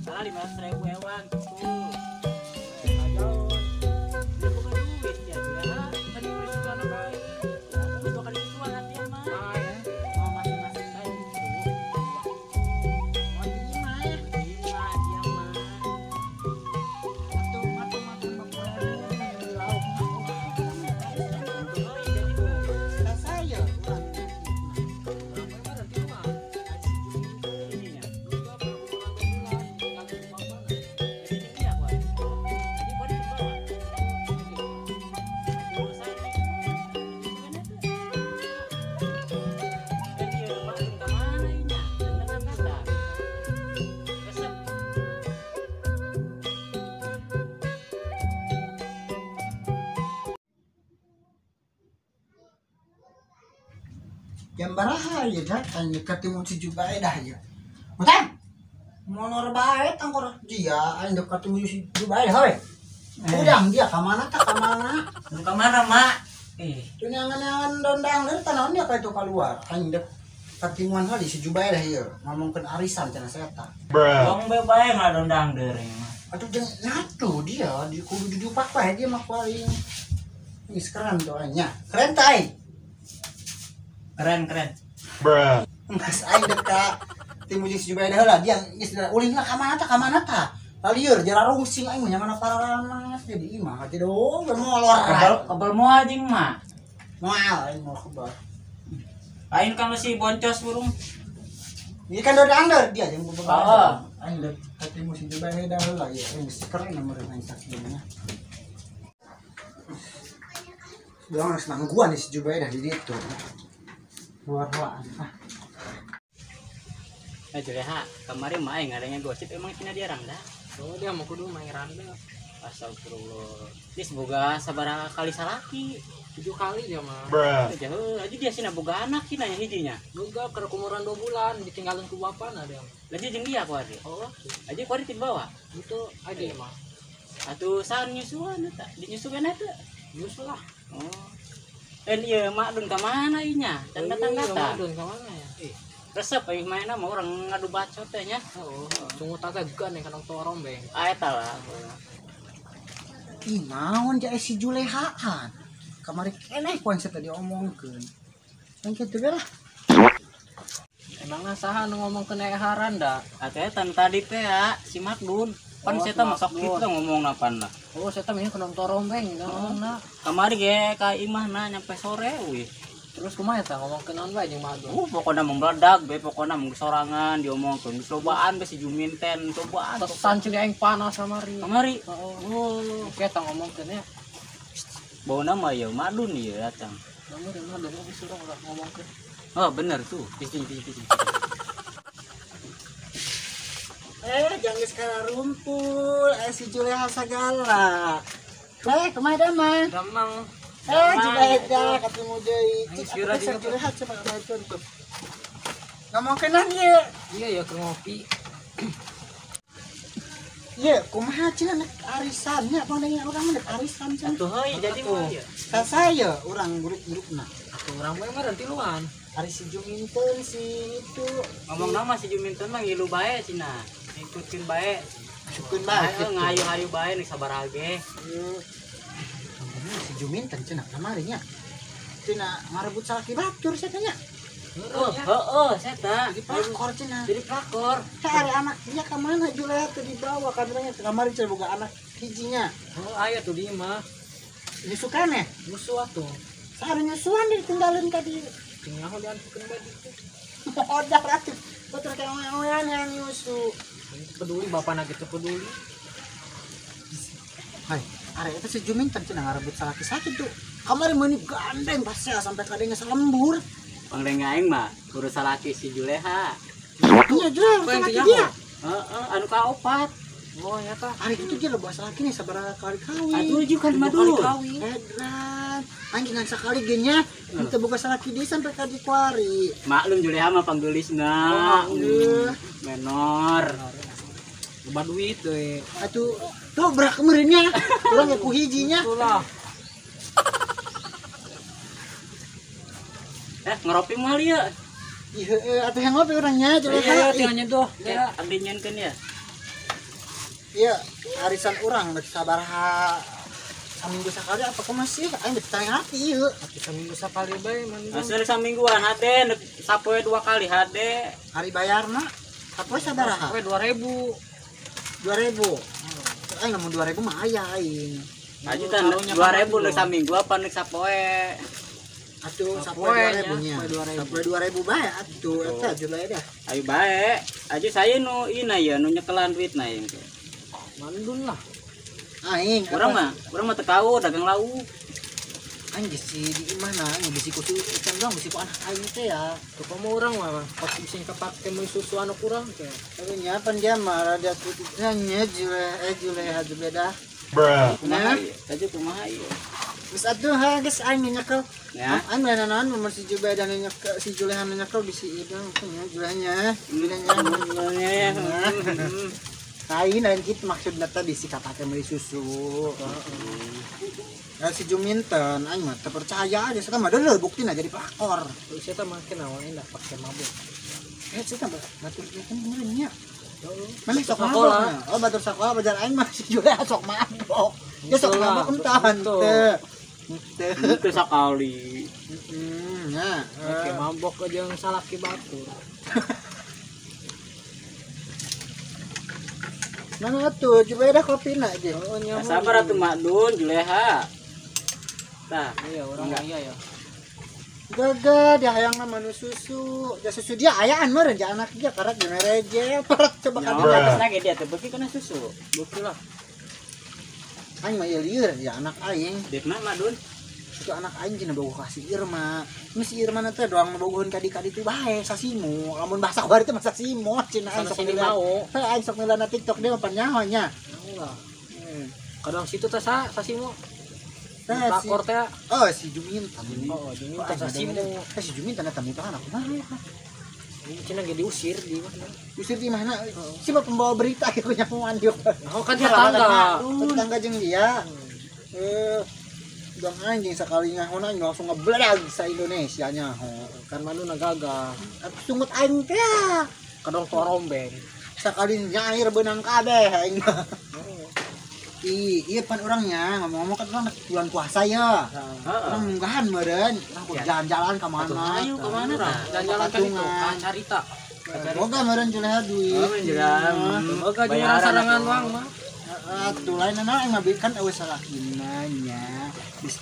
salah 15.000 hewan tuh. Jauh. Dia bukan duit ya, dia kan diberi suara baik. Ya, tapi 2 kali suara dia mah. Mau masing-masing kayak gitu. Oh, ini mah ya. Ini mah dia mah. Matu lauk. Untuk jadi bu. Saya orang. Yang baraha ya dah kan ketemu si Jubair dah ya. Betul. Monor bae tangkor dia anda ketemu si Jubair hoi. Udang dia ke mana tak ke mana? Lu ke mana, Mak? Tunyangan-nyangan dondang dari tanah dia kayak itu keluar. Anda ketemuan kali si Jubair dah ya. Ngomongkan arisan cenah setan. Wong bae nggak dondang dereng. Aduh jangan ngatu dia di kudu dijupak bae dia mah paling. Ini sekarang doanya. Keren tai. Keren. Mas aing dekat timu jeung si Jubair heula dia geus ulin lah ka mana ta lalieur jararung sing aing nya mana pararanas jadi imah hati dong molor Kebal moal jeung mah. moal aing mau kebar Lain kalau si boncos burung. ini kan udah under dia jeung Oh. beberapa aing dekat timu si Jubair heula ya aing keren nomor aing sakieunya doang harus nangguan si Jubair di ditu luar-luar Juleha, kemarin main adanya gosip emang cina diarang dah. Oh dia mau kudu main randa. Astagfirullah. Ini semoga sabaraha kali salaki. 7 kali dia mah. Jauh aja dia sina boga anak cina nya hijinya. Juga keur umuran 2 bulan ditinggalin ku bapana dia. Lagi jeung dia kuari. Oh, Aja kuari ti bawa. itu ade mah. Atuh saan nyusuan eta? Dinyusukeun eta? Nyusul lah. Oh. Dan ieu mak dun ka mana ieu nya? Dan datang-datang. Dun ka mana ya? Resep euy mainna mah urang ngadu bacot teh nya. Oh, tunggu tagad kan yang kanong torombeng. Eta lah. ih naon ja si Julehaan kamari keneh konsep tadi omongkeun yang kitu lah Emang saha nu ngomong kena haranda? Atuh eta tadi teh ya si Makdun. Pan Oh, saya masuk Makdun. kita ngomong napan lah. Oh, saya mah kanong torombeng ngomongna. Kamari ge ka imahna nyampe sore wih. Terus kumaha eta ngomong kenaon bae jeung Madun. Pokoknya mengledak be pokoknya sorangan diomongkeun cobaan be si Juminten cobaan. Tesan cili aing panas kamari. Kamari. Oh, oke eta ngomongkeun ya. Bauna mah ya Madun ieu datang. Namun Madun geus urang ngomongkeun. Oh bener tuh. Pisi. jangan sekarang rumpul si Juleha segala kemana mah Gampang. Juleha ketemu deui Aing cik sira aku juga, bisa Juleha coba baca tuh ngomongkeun naon ieu Iya ya keur ngopi. ieu kumaha cenah nek arisannya pandangnya urang mah nek arisan cenah Tuh heuy jadi mah ieu. ka saya urang grup-grupna Atuh urang bae mah tiluan. ari si Juminten si itu Ngomong nama si Juminten mah ngilu bae cina. Ngikutin bae. syukur banget Ayo ngayu-hayu bae nih sabar ge. si Juminten cenah kamarinya cenah ngarebut salaki batur cenah Heeh, seta. di pakor cenah Jadi pelakor. cari anak dia ke mana Juleha tuh dibawa kameranya ke kamar cari boga anak hijinya Oh, aya tuh di mah. nyusukan ya Musuh atuh. sehari nyusuan ditinggalin ka di Tinggal diantukeun bae gitu. odak ratu betul kayak ngoyan yang nyusu Peduli bapana gitu peduli. hai are itu si Juminten cenah ngarebut salaki sakit tuh kamar meuni gandeng pasti sampai kadenge selembur Pangleng aing mah urus salaki si Juleha. iya Juleha salaki dia Heeh, anu kaopat. Oh, ya tah. hari itu dia lepas salaki nih sabaraha kali kawin Atuh juga kan Dua kali madul. kawin. Edran, anjing ngan sakali genya, kita buka salaki dia sampai ka di kuari. Maklum Juleha mah panggelisna. Menor. Loba duit teh. Atuh, tuh berak kemerinnya, orang ya ku hijinya. Itulah. Ngeropi mah lieu. Iya, atuh yang ngopi orangnya, Iya, Juleha. tinggalnya tuh. Ya, abdi nyenkeun ya. Iya, arisan orang bagi sabaraha saminggu sakali apa kok masih aing ditanya hati ieu. Tapi seminggu sekali bae mandi. Asal samingguan hade sapoe 2 kali hade. Hari bayarna apa sabaraha? Sampai 2000. 2000. Aing namun 2000 mah aya aing. Aja tan 2000 nek saminggu apa nek sapoe. Atuh Sapoe nya, 2000 nya. sapoe 2000. Sapoe 2000 bae atuh eta julai dah. Ayo bae. Aja saya nu ina ya nu nyekelan duit na yang. Mandun lah. Aing Urang mah teu kau dagang lauk. aing geus di mana aing bisi ku ikan doang bisi ku anak aing teh ya. Tuh mau orang mah pas bisa kepake mau susu anak kurang teh. Nya pan dia mah rada putihnya julai dah. Kumaha ieu? Aja kumaha ieu? Geus atuh ha geus aing nyekel. Ya. Aing meunanaon nomor si Jubay dan nyekel si Julehan nyekel bisi ieu nya Julehnya. Lain lain gitu maksudnya tadi si kapake beli susu. Dan si Juminten, aing mah teu percaya aja sekarang mah deuleu buktina jadi pelakor. Terus saya makin awal enak pakai mabuk. Saya batur kan beneran nya. Mana sok Sakola. mabok. Oh batur sakola bajar aing mah si Jule sok mabok. Ya sok Betul lah, mabok entahan betul. teu. Itu sakali. Nya. Pakai mabok aja yang salaki batur. Mana tuh Jubay dah kopi nak ge. Oh nyamuk. Sabar atuh Mak Dun Juleha. Tah, Iya orang Enggak. iya ya. Gaga dia hayang nama nu susu. Ya susu dia ayaan meureun ja anak dia karat dina reje. Parat coba nyawa kan. atas lagi dia teh beuki kana susu. Bukti lah. Aing mah ieu lieur ya anak aing. Depna Mak Dun. Itu anak aing cenah bogoh ka si Irma. Ini si Irma na teh doang bogoheun ka di teh bae sasimu. Lamun bahasa bari teh mah sasimu cenah aing Sana sok sini milih. mau. Heh aing sok milih na TikTok dia mah panyaho nya. Mau lah. Kadang situ teh sasimu. Teh si Pakor teh. oh si Jumin tamu. Oh, Jumin Oh, teh aing sasimu. ada- si Jumin tanda tamu anak kumaha. Ini cenah ge diusir di mana? Usir di mana? Siapa pembawa berita aku nyamuan dia. Oh kan tetangga. Tetangga jeung dia. Dong anjing sekali ngahon aing langsung ngebledag sa Indonesia nya. Kan manu nagagah. Sungut aing teh. Kadang tua rombeng. Sekali nyair benang kabeh aing mah. Iya pan orangnya ngomong-ngomong kan orang bulan puasa ya. Orang munggahan meureun, orang kudu jalan-jalan ka mana. Ayo ke mana Nah, jalan-jalan kan itu kan carita. Boga meureun juleha duit. Oh, menjelang. Boga jeung Bayaran sarangan atuh. uang mah. Tuh lain aing mah kan eueuh salakina nya. Bisa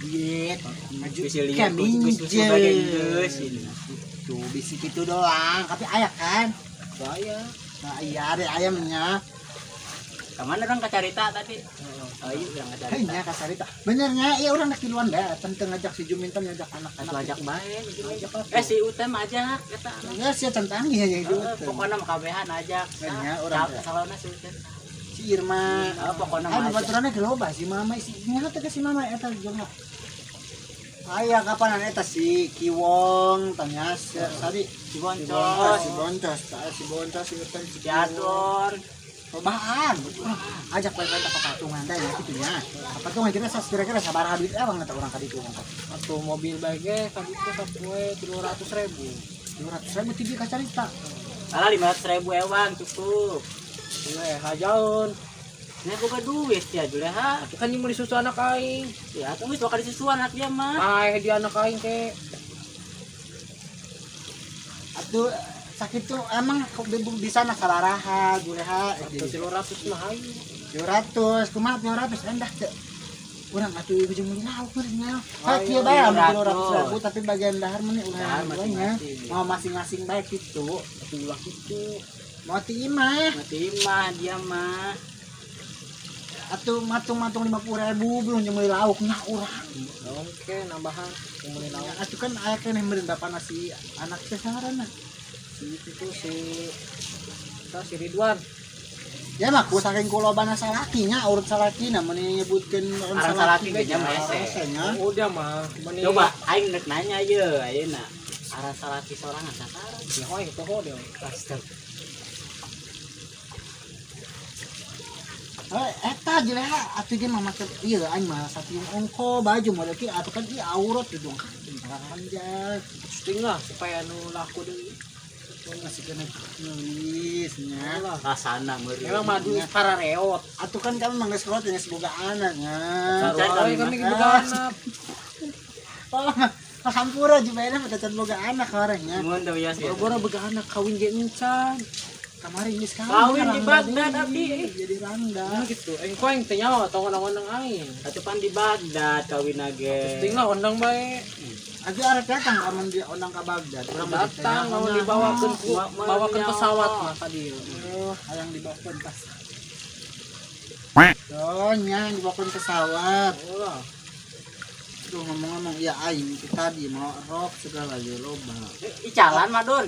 duit. Maju Bisa lihat kaminje. bagian geus ini. Tuh bisi kitu doang, tapi aya kan. Saya. Nah, iya ada ayamnya. Kemana orang kacarita tadi? Oh iya orang kacarita. Kayaknya kasarita. Benernya iya orang nak kiluan dah. Tentang ngajak si Juminten ngajak anak-anak. Ajak bae. Ngajak apa? Si Utem ajak eta. Ya sih tentang dia yang itu. Pokoknya mah kabehan ajak. Kayaknya orang salahna si Utem. si Irma. Pokoknya Ayo mah ajak. baturannya geloba si mama si nyaho teh si mama eta jeung. Aya kapan eta si Kiwong tanya tadi Si Boncos. si Boncos si Utan si Jadon. Cobaan, ajak baik-baik ke patungan dah ya gitu nya. Patungan kita kira-kira sabaraha duit abang eta urang ka ditu. Atau mobil bae ge kan itu sapoe 300.000. 200.000 tiga ka carita. Salah 500.000 ewang cukup. Iya, hajaun. Nek boga duit ya Juleha. Tapi kan beli susu anak aing. Ya atuh geus bakal disusuan anak dia mah. Ai di anak aing teh. Atuh sakit tuh emang di sana sabaraha Juleha 300 mah aing. 200 kumaha 200 endah teh. Urang atuh ieu jeung meuli lauk meureunnya. Ah, Kieu iya, bae iya, 200.000 tapi bagian dahar mah Dahar ulah masing-masing. mau masing-masing bae kitu. Tapi ulah kitu. Mau ti imah Mati mah dia mah. atuh matung-matung 50.000 belum jeung meuli lauknya urang. Oke, nambahan kemudian Ya, awak atuh kan aya keneh meureun bapana si anak teh saranna. si itu tuh si Ridwan. Ya mah ku saking kulobana salakinya urut salakina mun nyebutkeun Arang salaki ge nya mese. resenya. Udah mah, meni Coba aing rek nanya ye ayeuna. Arang salaki sorangan sasaran. ya hoy toho deh. Astaga. Eta Juleha atuh ge mah make ieu aing mah sapiung ongko baju model kieu atuh kan ieu aurat gitu kan. Anjay. Posting lah supaya nu laku deui. masih kena nulisnya. Rasana meuri. Emang madu para reot. Atuh kan kami mangga sekolah tinggal semoga anaknya. Sarua kami boga anak. Oh, hampura Jubaida pada can boga anak orangnya. Mun da ya sih. Boro boga anak kawin ge encan. Kemarin ini sekarang Kawin di Baghdad abdi. jadi randa. Nah gitu. Engko aing teh nyawa tong ondang-ondang aing. Atupan di Baghdad kawin age. Tinggal ondang bae. Aja arek datang amun dia ondang ka Baghdad. Urang Datang mau bawakeun pesawat mah ka dieu. Hayang dibawakeun pas. Oh, nya dibawakeun pesawat. Ulah. Tuh ngomong-ngomong ya aing itu tadi mau rok segala ya loba. Icalan Madun.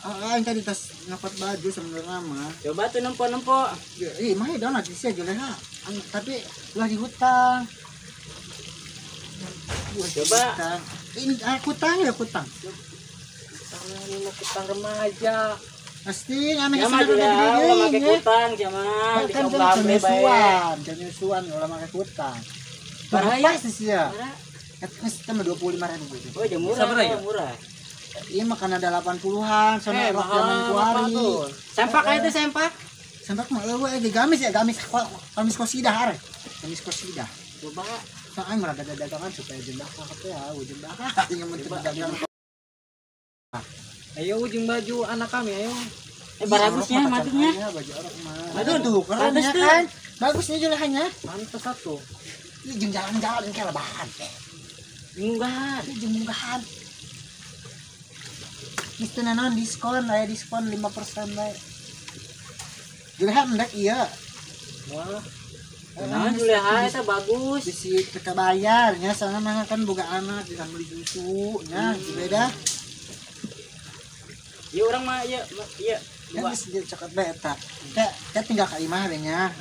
Aing tadi tas ngapot baju sebenarnya mah. Coba tuh nempo-nempo. Mah dong nanti sih aja lah. Tapi lah di hutan. Coba. Ini hutang ya hutang. Sama ini mau kutang remaja. Pasti kami Ya mah juga ulah make kutang zaman di Kan Kabupaten bae. Janyusuan ulah make hutang. Bahaya. Pasti sih ya. Kan cuma 25.000 gitu. Oh, ya murah. Sabar ya? Murah. Iya makan ada 80-an sama rok zaman kuari. Sempak aja tuh sempak. Sempak mah eueuh gamis gamis kosidah are. Gamis kosidah. Coba. Soalnya merada dagangan supaya jembaka ya, jembaka yang penting dagang. Ayo ujung baju anak kami ayo. Bagusnya madunya. Baju orang mah. Aduh, Tuh, keren bagus ya tuh. kan? Bagusnya julahannya. Pantes satu. Ini jeung jalan-jalan kayak lebaran. Munggahan. Ini jeung munggahan. Mister nanon diskon, aya diskon 5% bae. Julahan hendak iya. Wah, Nah, Juleha eta bagus. Bisi kita bayarnya soalnya mah kan boga anak bisa beli susu nya beda. Ya orang mah iya Kan bisa jadi coklat bae eta. Teh tinggal ka imah we nya.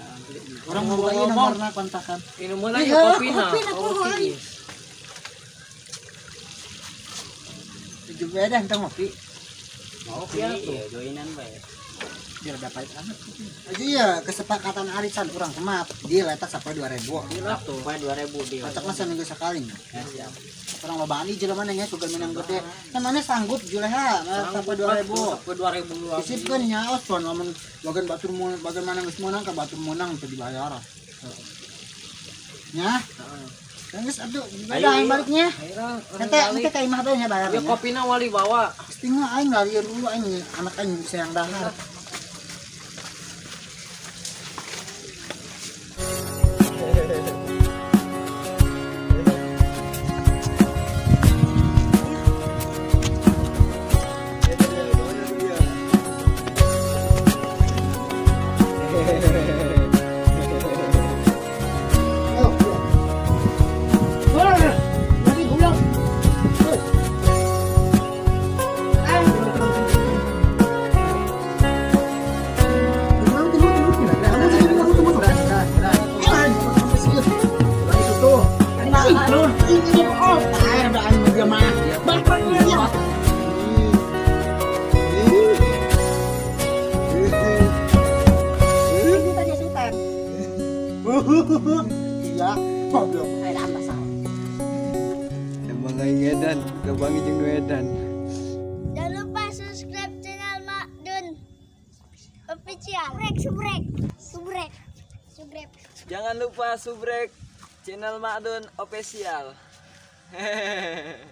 Orang mau boga ngomong. nomorna kontakan. ini mulai Iya, kopi na. kopi na, Kopi. Tujuh beda entah ngopi. Kopi atuh. Iya, joinan bae. Biar dapat anak. Aja ya kesepakatan arisan orang kemat dia letak sampai 2.000. Gila tuh. Pokoknya 2000 dia. Letak mah seminggu sekali. Ya, siap. Orang lo bani jelema nanya sugar minang gede. Namanya sanggup juleha sampai 2.000. Sampai 2000 dulu. Isipkeun nya ospon lamun bagian batur mun bagaimana geus meunang ka batur meunang teu dibayar. Nya. Kan geus atuh beda aing baliknya. Kita ka imah bae nya bayar. Ya kopina wali bawa. Tinggal aing lari dulu aing anak aing sayang dahar. Iya, goblok. Ada masalah. Emang aing edan, gampang jeung nu edan. Jangan lupa subscribe channel Makdun Official. Subrek. Jangan lupa subrek channel Makdun Official. Hehehe.